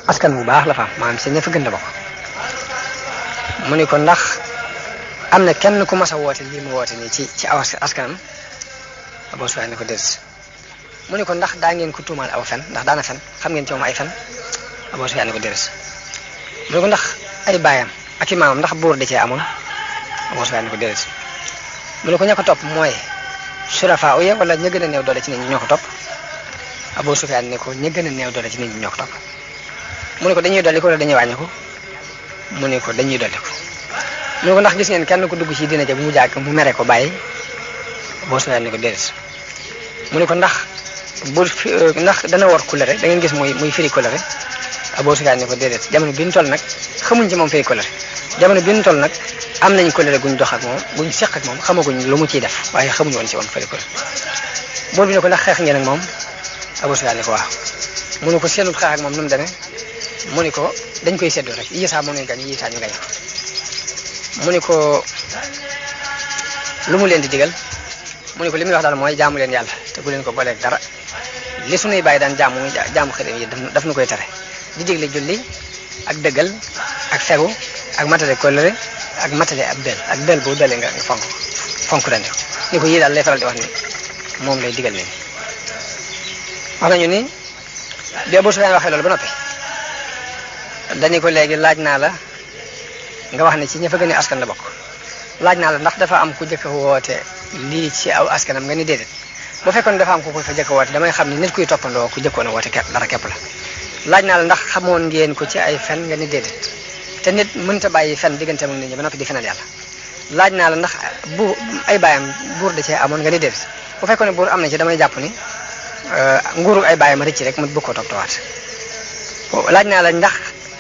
askan bu baax la fa maanaam si ña fa gën la bokk mu ni ko ndax am na kenn ku mas a woote lii mu woote nii ci aw askanam Abu Sufyaan ne ko déet mu ni ko ndax daa ngeen ko tuumaal aw fen ndax daana fen xam ngeen ci moom ay fen Abu Sufyaan ne ko déet mu ni ko ndax ay baayam ak i maamam ndax buur da cee amoon Abu Sufyaan ne ko déet mu ni ko ña ko topp mooy surafa uye wala ña gën a néew doole ci nit ñi ñoo ko topp Abu Sufyaan ne ko ña gën a néew doole ci nit ñi ñoo ko topp mu ni ko dañuy dolli ko wala dañuy wàññi ko mu ni ko dañuy dolli ko mu ni ko ndax gis ngeen kenn ku dugg ci dina ja bu mu jàgg mu mere ko bàyyi Abu Sufyaan ne ko déedéet mu ni ko ndax dana war kulëre da ngeen gis muy firi kulëre Abu Sufyaan ne ko déedéet jamono bi ñu toll nag xamuñ ci moom firi kulëre jamono bi ñu toll nag am nañ kulëre guñ dox ak moom guñ seq ak moom xamaguñ lu mu ciy def waaye xamuñu woon ci moom firi kulëre buur bi ne ko ndax xeex ngeen ak moom Abu Sufyaan ne ko waaw mu ni ko seenut xeex ak moom nu mu demee mu ni ko dañ koy seddoo rek yisaa moo nuy gañ yisaa ñu gañ mu ni ko lu mu leen di digal mu ni ko li muy wax daal mooy jaamu leen yàlla te bu leen ko booleeg dara li sunuy bàyyi daan jaamu xërëm yi daf nu koy tere di digle julli ak dëggal ak fegu ak matale kóllëre ak matale ab del bu dele nga fonk dandi ko ni ko yii daal lay faral di wax ni moom lay digal ni wax nañu ni bi Abu Sufyaan waxee loolu ba noppi dañu ko léegi laaj naa la nga wax ne ci ña fa gën a askan la bokk laaj naa la ndax dafa am ku jëkk a woote lii ci aw askanam nga ni déedéet bu fekkoon dafa am ku ko fa jëkk a woote damay xam ni nit kuy toppandoo ku jëkkoon a woote dara képp la laaj naa la ndax xamoon ngeen ko ci ay fen nga ni déedéet te nit mënta bàyyi fen diggante ak nit ñi ba noppi di fenal yàlla laaj naa la ndax ay baayam buur da cee amoon nga ni déedéet bu fekkoon ne buur am na ci damay jàpp ni nguuru ay baayam rëcc rek mu bëgg koo toppatawaat laaj naa la ndax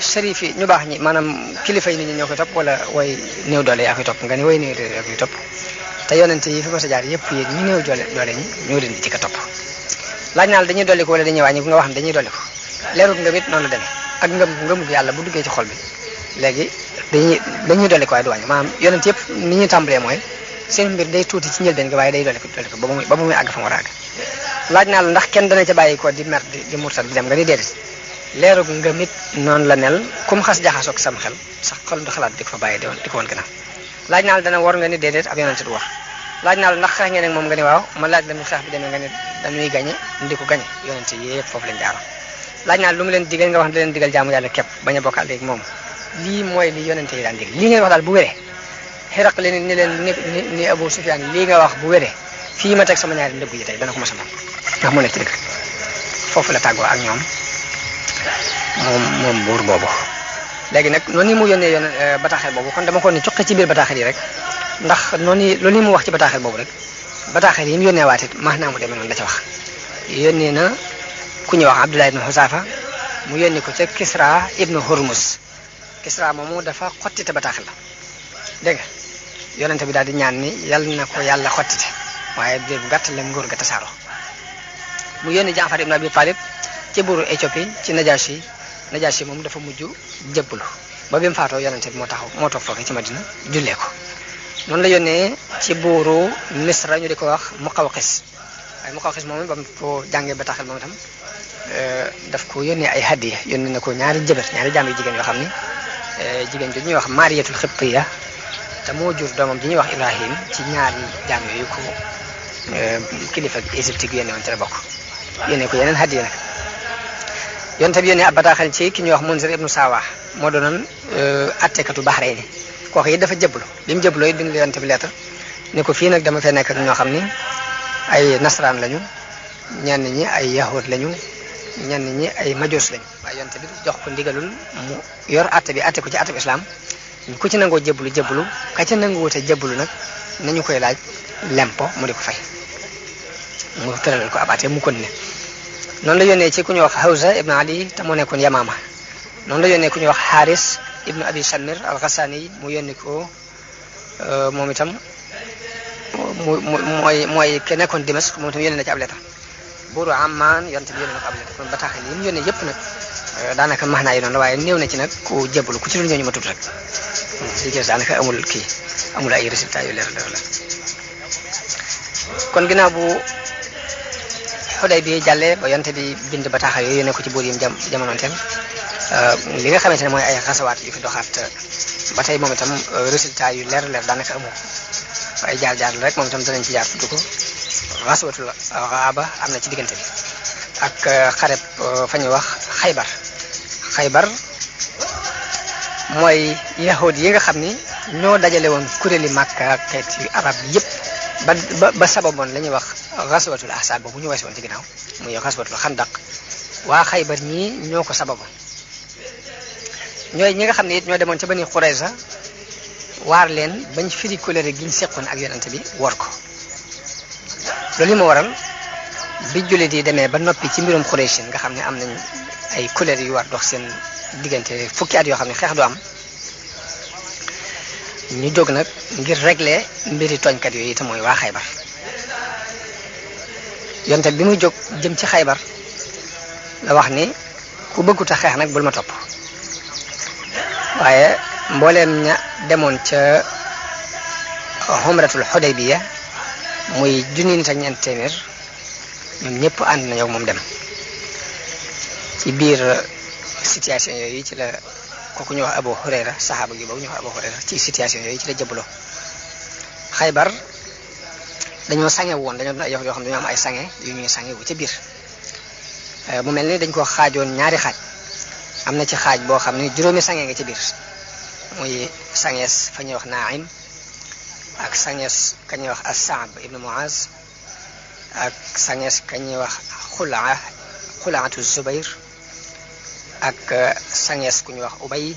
sharif yi ñu baax ñi maanaam kilifa yi nit ñi ñoo koy topp wala way néew doole yaa koy topp nga ni way néew doole yaa koy topp te yonente yi fi ma sa jaar yëpp yéen ñu néew doole ñi ñoo leen di ci ka topp laaj naa la dañuy dolli ko wala dañuy wàññi nga wax ne dañuy dolli ko leerut ngëm it noonu la demee ak ngëmug yàlla bu duggee ci xol bi léegi dañuy dolli ko waaye du wàññi maanaam yonente yëpp ni ñuy tàmbalee mooy seen mbir day tuuti ci njëlbeen gi waaye day dolli ko ba muy àgg fa mu war a àgg laaj naa la ndax kenn dana ca bàyyi ko di mer di murtat di dem nga ni déedéet leerug ngëm it noonu la mel kum xas jaxasoog sam xel sax xol du xalaat di ko fa bàyyi di ko woon gannaaw laaj naa la dana war nga ni déedéet ab yonente du war laaj naa la ndax xeex ngeen ak moom nga ni waaw ma laaj la nu xeex bi demee nga ni dañuy gañe ndi ko gañe yonente yëpp foofu lañ jaaroon laaj naa la lu mu leen digal nga wax ne da leen digal jaamu yàlla képp bañ a bokkaal léegi moom lii mooy li yonente yi daan digal lii ngeen wax daal bu wéree xiraq leen ni leen ni Abu Sufyaan lii nga wax bu wéree fii ma teg sama ñaari ndëgg yi tey dana ko mos a moom ndax mu nekk ci dëgg foofu la tàggoo ak ñoom moom buur boobu léegi nag noonu mu yónnee bataaxel boobu kon dama ko ni cuqi ci biir bataaxel yi rek ndax loolu mu wax ci bataaxel boobu rek bataaxel yi mu yónnee waat it maanaam mu demee noonu la ca wax yónnee na ku ñuy wax Abdullah ibn Xusaafa mu yónni ko ca Kisra ibn Hurmuz Kisra moomu dafa xottite bataaxel la dégg nga yonente bi daal di ñaan ni yal na ko yàlla xottite waaye biir bu gàtt la ngóor ga tasaaroo mu yónni Jaafar ibn Abi Talib ci buuru Éthiopie ci Najaasi moom dafa mujj jëbbalu ba bi mu faatoo yonente bi moo toog foofu ci Madina jullee ko noonu la yónnee ci buuru Misra ñu di ko wax Muqawqis waaye Muqawqis moom ba mu ko jàngee bataaxel moom itam daf ko yónnee ay hadiya yónnee na ko ñaari jaam yu jigéen yoo xam ni jigéen jooju ñuy wax Mariyatul Xibtiya te moo jur doomam ji ñuy wax Ibrahim ci ñaari jaam yooyu ko kilifa Égypte gi yónnee woon ci la bokk yónnee ko yeneen hadiya nag yonte bi yónnee ab bataaxel ci ki ñuy wax Munzir ibnu Sawa moo doonoon attekatu Bahrayn kooku it dafa jëblu bi mu jëbloo it bind yonte bi lettre ne ko fii nag dama fee nekk ak ñoo xam ni ay nasaraan lañu ñenn ñi ay yahud lañu ñenn ñi ay majoos lañu waaye yonte bi jox ko ndigalul mu yor atte bi atte ko ci atte bi islam ku ci nangoo jëblu ka ci nanguwute jëblu nag nañu koy laaj lempo mu di ko fay mu tëralal ko ab atte mu continué noonu la yónnee ci ku ñuy wax Hawza ibn Ali te moo nekkoon Yamaama noonu la yónnee ku ñuy wax Haris ibn Abi Shamir al-Ghassani mu yónni ko moom itam mooy ke nekkoon Dimask moom itam yónnee na ci ab lettre buuru Amman yonte bi yónnee na ko ab lettre kon bataaxel yi mu yónnee yëpp nag daanaka max naa yi noonu la waaye néew na ci nag ku jébbalu ku ci dul ñooñu ma tudd rek li ci daanaka amul ay résultats yu leer la kon ginnaaw bu Xudaybiya jàllee ba yonte bi bind bataaxal yooyu yónnee ko ci buur yi jamonoonteel li nga xamante ne mooy ay xasawaat yu fi doxaat ba tey moom itam résultat yu leer daanaka amoo ay jaar-jaar la rek moom itam danañ ci jaar tudd ko xasawatul Gaaba am na ci diggante bi ak xareb fa ñuy wax Xaybar mooy yahud yi nga xam ni ñoo dajale woon kuréeli Makka ak xeeti arab yëpp ba sababoon la ñuy wax xaswatul ahsaab boobu ñu weesu woon ci ginnaaw muy xaswatul xandaq waa Xaybar ñii ñoo ko sababoon ñooy ñi nga xam ne it ñoo demoon ca Bani Qurayza waar leen bañ firi kóllëre gi ñu seqoon ak yonante bi war ko loolu yi ma waral bi jullit yi demee ba noppi ci mbirum Quraysh nga xam ne am nañ ay kóllëre yu war dox seen diggante fukki at yoo xam ne xeex du am ñu jóg nag ngir régler mbiri tooñkat yooyu itam mooy waa Xaybar yonte bi muy jóg jëm ci Xaybar la wax ni ku bëggut a xeex nag bul ma topp waaye mbooleem ña demoon ca Umratul Xudaybiya muy junni nit ak ñeent téeméer ñoom ñëpp ànd nañu ak moom dem ci biir situation yooyu ci la kooku ñu wax Abu Hurayra saxaaba gi boobu ñu wax Abu Hurayra ci situation yooyu ci la jëbaloo Xaybar dañoo sange woon dañoo yoo xam ne dañoo am ay sange yu ñuy sange wu ca biir mu mel ni dañ ko xaajoon ñaari xaaj am na ci xaaj boo xam ne juróomi sange nga ci biir muy sangees fa ñuy wax Naim ak sangees ka ñuy wax As-Saab ibnu Muaz ak sangees ka ñuy wax Xulaatu Zubayr ak sangees ku ñuy wax Ubay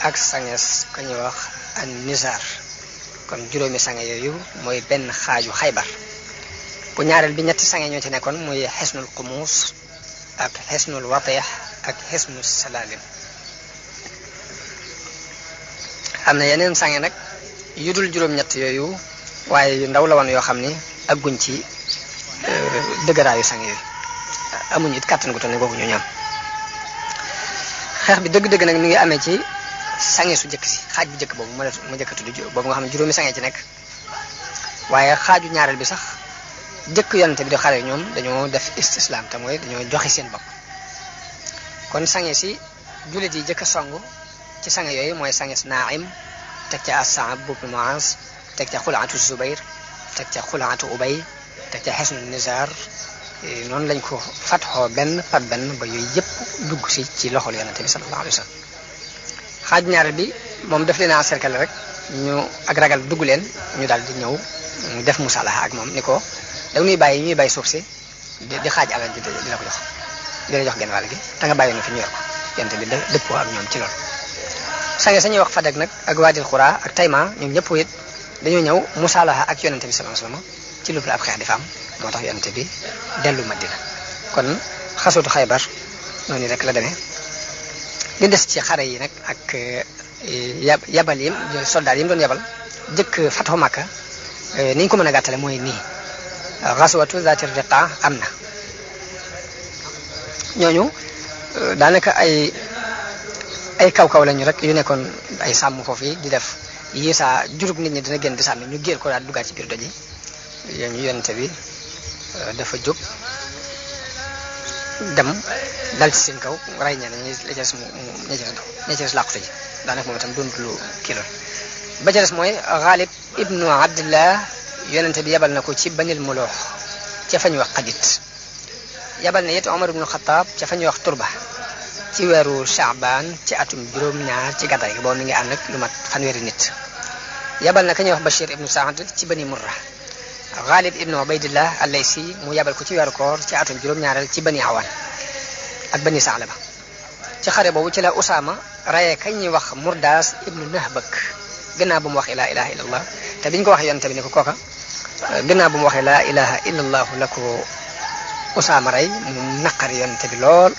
ak sangees ku ñuy wax An-Nizar kon juróomi sange yooyu mooy benn xaaju Xaybar bu ñaareel bi ñetti sange ñoo ci nekkoon muy Xisnul Qumus ak Xisnul Watih ak Xisnul Salalim am na yeneen sange nag yu dul juróom-ñett yooyu waaye yu ndaw la woon yoo xam ni agguñ ci dëgëraayu sange yooyu amuñu it kàttan gu toll ni googu ñu ñam xeex bi dëgg-dëgg nag mi ngi amee ci sange su jëkk si xaaj bu jëkk boobu ma jëkk tudd boobu nga xam ne juróomi sange ci nekk waaye xaaju ñaareel bi sax jëkk yonante bi di xare ñoom dañoo def istislam te mooy dañoo joxe seen bopp kon sange si jullit yi jëkk a songu ci sange yooyu mooy sange si Naim teg ca As-Saab ibn Muaz teg ca Xulaatu Zubayr teg ca Xulaatu Ubay teg ca Xisnu Nizar noonu lañ ko fatxoo benn par benn ba yooyu yëpp dugg si ci loxol yonante bi sallallahu alayhi wa sallam xaaju ñaareel bi moom daf leen a cercle rek ñu ak ragal dugg leen ñu daal di ñëw def musalaha ak moom ni ko da ñuy bàyyi ñuy bàyyi suuf si di xaaj alal ji di la ko jox di la jox genn wàll gi te nga bàyyi na fi ñu yor ko yonante bi dëppoo ak ñoom ci loolu sange sañuy wax Fadak nag ak Waadil Xuraa ak Tayma ñoom ñëpp it dañoo ñëw musalaha ak yonante bi sallallahu alayhi wa sallam ci lu ab xeex di fa am moo tax yonante bi dellu Madina kon xasootu Xaybar noonu rek la demee li des ci xare yi nag ak yabal yi soldat yi mu doon yabal jëkk fatxu Makka ni ñu ko mën a gàttale mooy nii xaswatu zaati riqa am na ñooñu daanaka ay kaw-kaw lañu rek yu nekkoon ay sàmm foofu yi di def yi saa jurub nit ñi dina génn di sàmmi ñu géer ko daal duggaat ci biir doj yi yooyu yonente bi dafa jóg dem dal ci seen kaw ray ñenn ñi la ca des ña ca des làqute ji daanaka moom itam doon lu kii lool ba ca des mooy Ghalib ibnu Abdillah yonente bi yabal na ko ci Banil Muloox ca fa ñuy wax Qadit yabal na it Omar ibnu Xataab ca fa ñuy wax Turba ci weeru Shaaban ci atum juróom-ñaar ci gàddaay gi boobu mi ngi ànd ak lu mat fanweeri nit yabal na ka ñuy wax Bashir ibnu Saad ci Bani Murra Ghalib ibnu Ubaydillah al-Laysi mu yabal ko ci weeru koor ci atum juróom-ñaareel ci Bani Awan ak Bani Saalaba ci xare boobu ci la Usaama rayee kañ ñuy wax Murdaas ibnu Nahbak gannaaw bu mu wax laa ilaha illallah te biñ ko waxee yonent bi ni ko kooka gannaaw bu mu waxee laa ilaha illallah la ko Usaama rey mu naqari yonent bi lool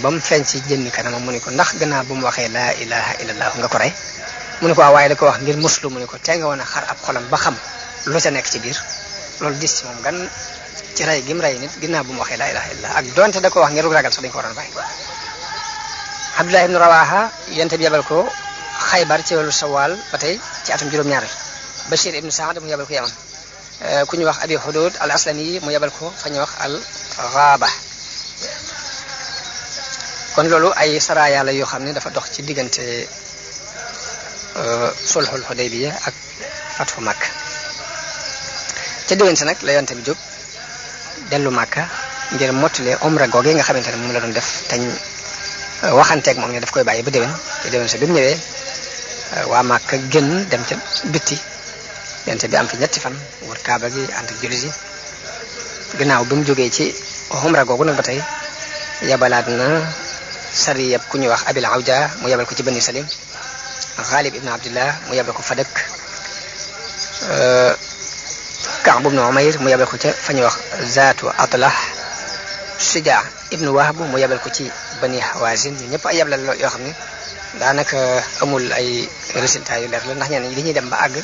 ba mu feeñ ci jëmmi kanamam mu ni ko ndax gannaaw bu mu waxee laa ilaha illallah nga ko rey mu ni ko waaye da ko wax ngir muslu mu ni ko te nga woon a xar ab xolam ba xam lu ca nekk ci biir loolu dis ci moom gan ci rey gi mu rey nit ginnaaw bu mu waxee laa ilaha illallah ak donte da ko wax ngir ragal sax dañu ko waroon bàyyi Abdullah ibnu Rawaha yonent bi yabal ko Xaybar ci wàllu Sawaal ba tey ci atum juróom-ñaareel Bashir ibnu Saad mu yabal ko Yaman ku ñu wax abi hudud al aslami mu yebal ko fa ñu wax al ghaba kon loolu ay saraya la yoo xam ne dafa dox ci diggante sulhul hudaybiya ak fathu Makka ca diggante nag la yonte bi jóg dellu Makka ngir mottale umra googe nga xamante ne moom la doon def tañ waxanteeg moom ne daf koy bàyyi ba déwén te déwén sa bi mu ñëwee waa Makka génn dem ca bitti yonte bi am fi ñetti fan wër kaaba gi ànd ak jullit yi gannaaw bi mu jógee ci umra googu nag ba tey yabalaat na sariyab ku ñuy wax abil awja mu yabal ko ci bani salim Ghalib ibn Abdillah mu yabal ko fa dëkk Ka'b ibn Umayr mu yabal ko ca fa ñuy wax Zaatu Atlah Shija ibn Wahb mu yabal ko ci bani Hawazin ñu ñëpp ay yablal yoo xam ne daanaka amul ay résultats yu leer la ndax ñenn ñi dañuy dem ba àgg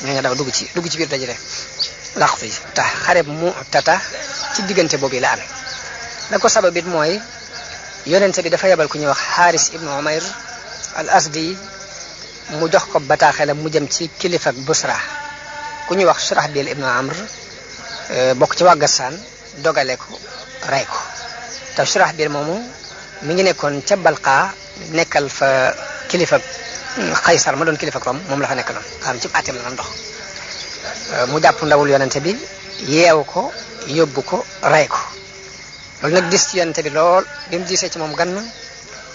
ñooñu daw dugg ci biir dajale laqtu yi tax xare mu tata ci diggante boobu la am la ko sabab it mooy yonente bi dafa yabal ku ñuy wax Haris ibn Umayr al Asdi mu jox ko bataaxelam mu jëm ci kilifa Busra ku ñuy wax Surahbil ibn Amr bokk ci waa Gassaan dogale ko rey ko te Surahbil moomu mi ngi nekkoon ca Balqa nekkal fa kilifa Qaysar ma doon kilifa Rom moom la fa nekkaloon xam ci atem la doon dox mu jàpp ndawul yonente bi yeewu ko yóbbu ko rey ko loolu nag dis ci yonente bi lool bi mu diisee ci moom gan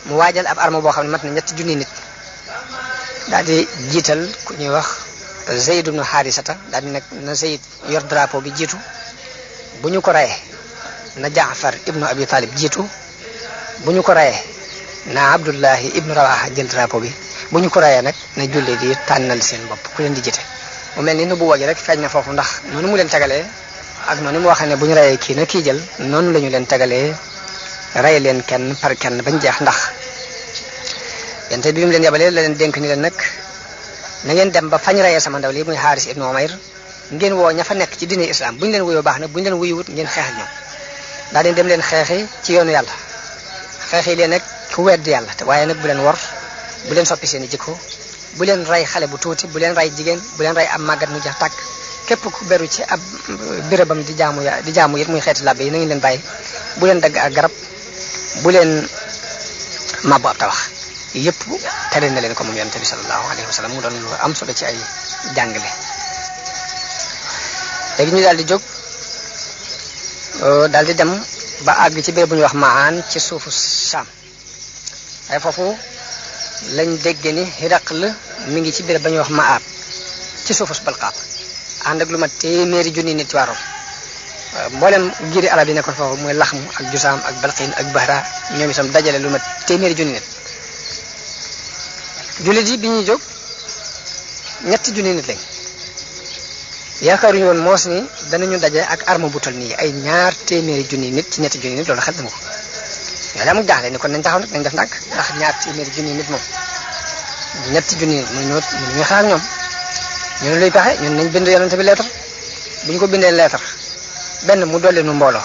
mu waajal ab arme boo xam ne mat na 3 junni nit daal di jiital ku ñuy wax Zayd ibn Harisata daal di nag na Zayd yor drapeau bi jiitu bu ñu ko reyee na Jaafar ibnu Abi Talib jiitu bu ñu ko reyee na Abdullahi ibnu Rawaha jël drapeau bi bu ñu ko reyee nag na julli di tànnal seen bopp ku leen di jiite mu mel ni nu bu wagi rek feeñ na foofu ndax noonu mu leen tagalee ak noonu mu waxee ne bu ñu reyee kii na kii jël noonu la ñu leen tagalee rey leen kenn par kenn bañ jeex ndax yente bi mu leen yabalee la leen dénk ni leen nag na ngeen dem ba fañ reyee sama ndaw li muy Haris ibnu Umayr ngeen woo ña fa nekk ci diine islam bu ñu leen wuyoo baax na bu ñu leen wuyuwut ngeen xeex ak ñoom daa dem leen xeexi ci yoonu yàlla xeexi leen nag ku wedd yàlla te waaye nag bu leen wor bu leen soppi seen i jikko bu leen rey xale bu tuuti bu leen rey jigéen bu leen rey am màggat mu jax tàkk képp ku beru ci ab bérébam di jaamu it muy xeeti labbe yi na ngeen leen bàyyi bu leen dagg ak garab bu leen mabbu ab tabax yëpp tere na leen ko moom yonent bi sallallahu alayhi wa sallam mu doon lu am solo ci ay jàngale léegi ñu daal di jóg daal di dem ba àgg ci béréb bu ñuy wax Maan ci suufu Saam waaye foofu lañ dégg ni Hiraql mi ngi ci béréb ba ñuy wax Maab ci suufu Balqaab ànd ak lu mat 100 junni nit ci waa Rom mboolem giiri arab yi nekkoon foofu muy Laxm ak Jusaam ak Balqin ak Bahra ñoom itam dajale lu mat 100 junni nit jullit yi bi ñuy jóg 3 junni nit lañ yaakaaruñu woon moos ni danañu daje ak arme bu tol nii ay 200 junni nit ci 3 junni nit loolu xel na ma ko ñoo amul jaaxle ni kon nañ taxaw nag nañ def ndànk ndax 200 junni nit moom 3 junni nit mënuñu xaar ñoom ñu ne luy pexe ñun nañ bind yonente bi lettre bu ñu ko bindee lettre benn mu dolli nu mbooloo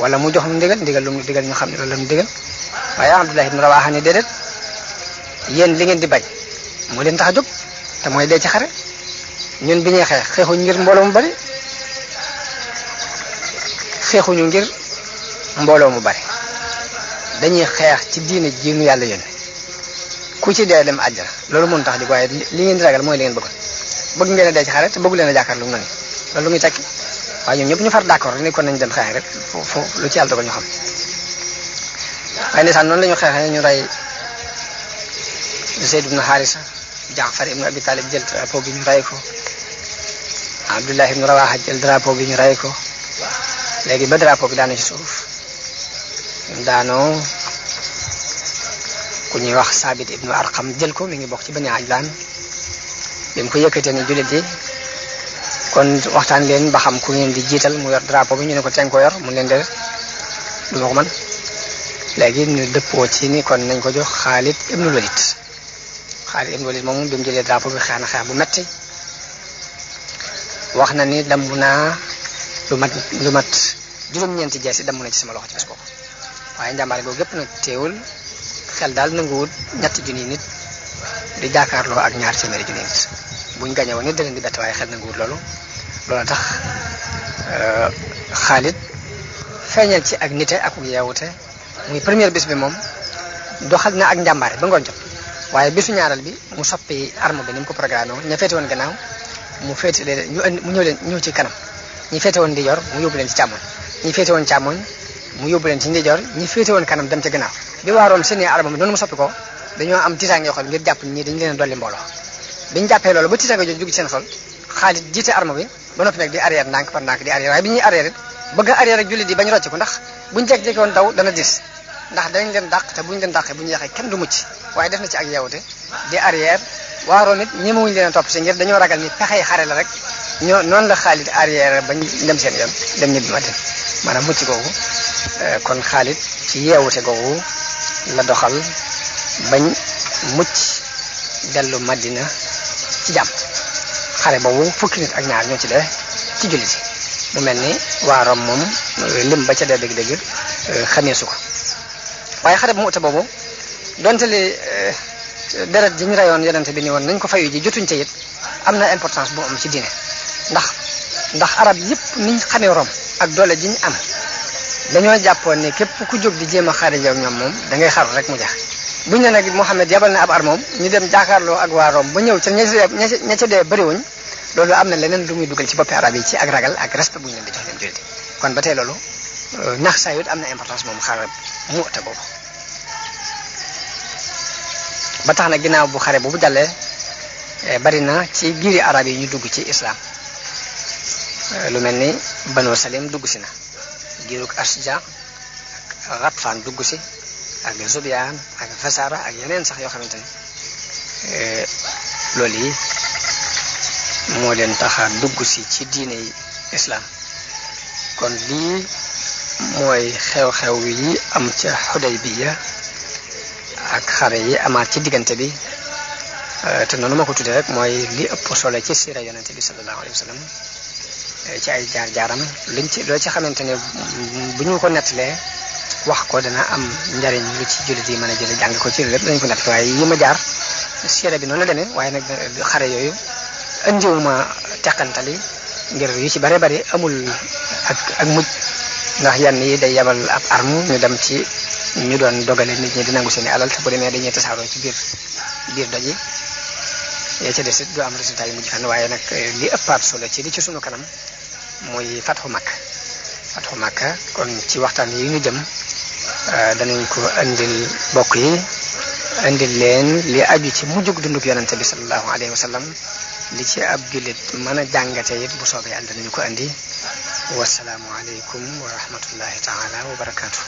wala mu jox nu ndigal lu mu digal ñu xam ne loolu la mu digal waaye Abdullah ibn Rawaha ne déedéet yéen li ngeen di bañ moo leen tax a jóg te mooy dee ci xare ñun bi ñuy xeex xeexuñu ngir mbooloo mu bari xeexuñu ngir mbooloo mu bari dañuy xeex ci diine ji nu yàlla yónni ku ci dee dem àjjana loolu mën tax di waaye li ngeen di ragal mooy li ngeen bëgg ngeen a dee ci xare te bëggu leen a jàkkaarloo mu ne loolu lu muy tekki waaye ñoom ñëpp ñu far d'accord ni kon nañ dem xeex rek foofu lu ci yàlla dogal ñu xam waaye ndeysaan noonu la ñu xeexee ñu rey Zayd ibn Harisa Jaafar ibn Abi Talib jël drapeau bi ñu rey ko Abdullah ibn Rawaha jël drapeau bi ñu rey ko léegi ba drapeau bi daanu ci suuf daanoo ku ñuy wax Saabit ibnu Arqam jël ko mi ngi bokk ci Bani Ajlaan bi mu ko yëkkatee ni jullit yi kon waxtaan leen ba xam ku ngeen di jiital mu yor drapeau bi ñu ne ko ten ko yor mu leen de du ma ko man léegi ñu dëppoo ci ni kon nañ ko jox Xaalid ibnu Walid Xaalid ibnu Walid moom bi mu jëlee drapeau bi xeex na xeex bu metti wax na ni damm naa lu mat juróom-ñeenti jeesi damm na ci sama loxo ci bés boobu waaye njàmbaare googu gépp nag teewul xel daal nanguwul 3 junni nit di jàkkaarloo ak 200 junni nit buñ gañe woon nit da leen di bett waaye xel nanguwul loolu tax Xaalid feeñal ci ak nite ak yeewute muy première bis bi moom doxal na ak njàmbaare ba ngoon jot waaye bisu ñaaral bi mu soppi arme bi ni mu ko programme woon ña féete woon gannaaw mu féete leen mu ñëw leen ñëw ci kanam ñi féete woon ndijoor mu yóbbu leen ci càmmoñ ñi féete woon càmmoñ mu yóbbu leen ci ndijoor ñi féete woon kanam dem ca gannaaw bi waaroom seen arme bi noonu mu soppi ko dañoo am tiitaange yoo xam ngir jàpp ñii dañu leen dolli mbooloo biñu jàppee loolu ba tiitaange jooju dugg ci seen xol Xaalid jiite arme bi ba noppi nag di arrière ndànk par ndànk di arrière waaye bi ñuy arrière it bëgg a arrière rek jullit yi bañu rocc ko ndax buñu jekk-jekki woon daw dana dis ndax dañ leen dàq te buñu leen dàqee bu ñu yeexee kenn du mucc waaye def na ci ak yeewute di arrière waaroom it ñemewuñu leen a topp si ngir dañoo ragal ni pexey xare la rek noonu la Xaalid arrière bañ dem seen yoon dem ñibbi Madina maanaam mucc googu kon Xaalid ci yeewute googu la doxal bañ mucc dellu Madina ci jàmm xare boobu fukki nit ak ñaar ñoo ci dee ci jullit mu mel ni waaroom moom lim ba ca dee dëgg-dëgg xamee su ko waaye xare bu Mu'ta boobu donte li deret ji ñu rayoon yonente bi ni woon nañ ko fayu ji jotuñ ca it am na importance bu am ci diine ndax arab yëpp niñ xamee Rom ak doole ji ñu am dañoo jàppoon ne képp ku jóg di jéem a xare ak ñoom moom da ngay xaru rek mu jax buñ ne nag Muhammad yabal na ab armoom ñu dem jàkkaarloo ak waa Rom ba ñëw ca ña ca dee bëriwuñ loolu am na leneen lu muy dugal ci boppi arab yi ci ak ragal ak respect bu ñu leen di jox leen jullit kon ba tey loolu nax saa yut am na importance moom xare Mu'ta boobu ba tax na ginnaaw bu xare boobu jàllee bari na ci giiri arab yi ñu dugg ci islam lu mel ni Banu Salim dugg si na giirug Asja ak Ghatfaan dugg si ak Zubyaan ak Fasara ak yeneen sax yoo xamante ni loolu yi moo leen taxa dugg si ci diine yi islam kon lii mooy xew-xew yi am ca Xudaybiya ak xare yi amaat ci diggante bi te noonu ma ko tuddee rek mooy li ëpp solo ci siira yonente bi sallallahu alayhi wa sallam ci ay jaar-jaaram liñ ci loo ci xamante ne bu ñu ko nettalee wax ko dana am njariñ lu ci jullit yi mën a jële jàng ko ci lépp dañ ko nett waaye yi ma jaar siira bi noonu la demee waaye nag xare yooyu indiwuma teqantali ngir yu ci bare bare amul ak mujj ndax yenn yi day yabal ab arme ñu dem ci ñu doon dogale nit ñi di nangu seeni alal te bu demee dañuy tasaaroo ci biir doj yi yaa ca des it du am résultat yi mujj fenn waaye nag li ëppaat solo ci li ci sunu kanam muy fatxu Makka kon ci waxtaan yi ñu jëm danañ ko andil bokk yi andil leen li aju ci mujjug dundug yonente bi sallallahu alayhi wa sallam li ci ab jullit mën a jàngate it bu soobee Yàlla danañu ko andi wasalaamu aleykum wa rahmatullahi taala wa barakaatu.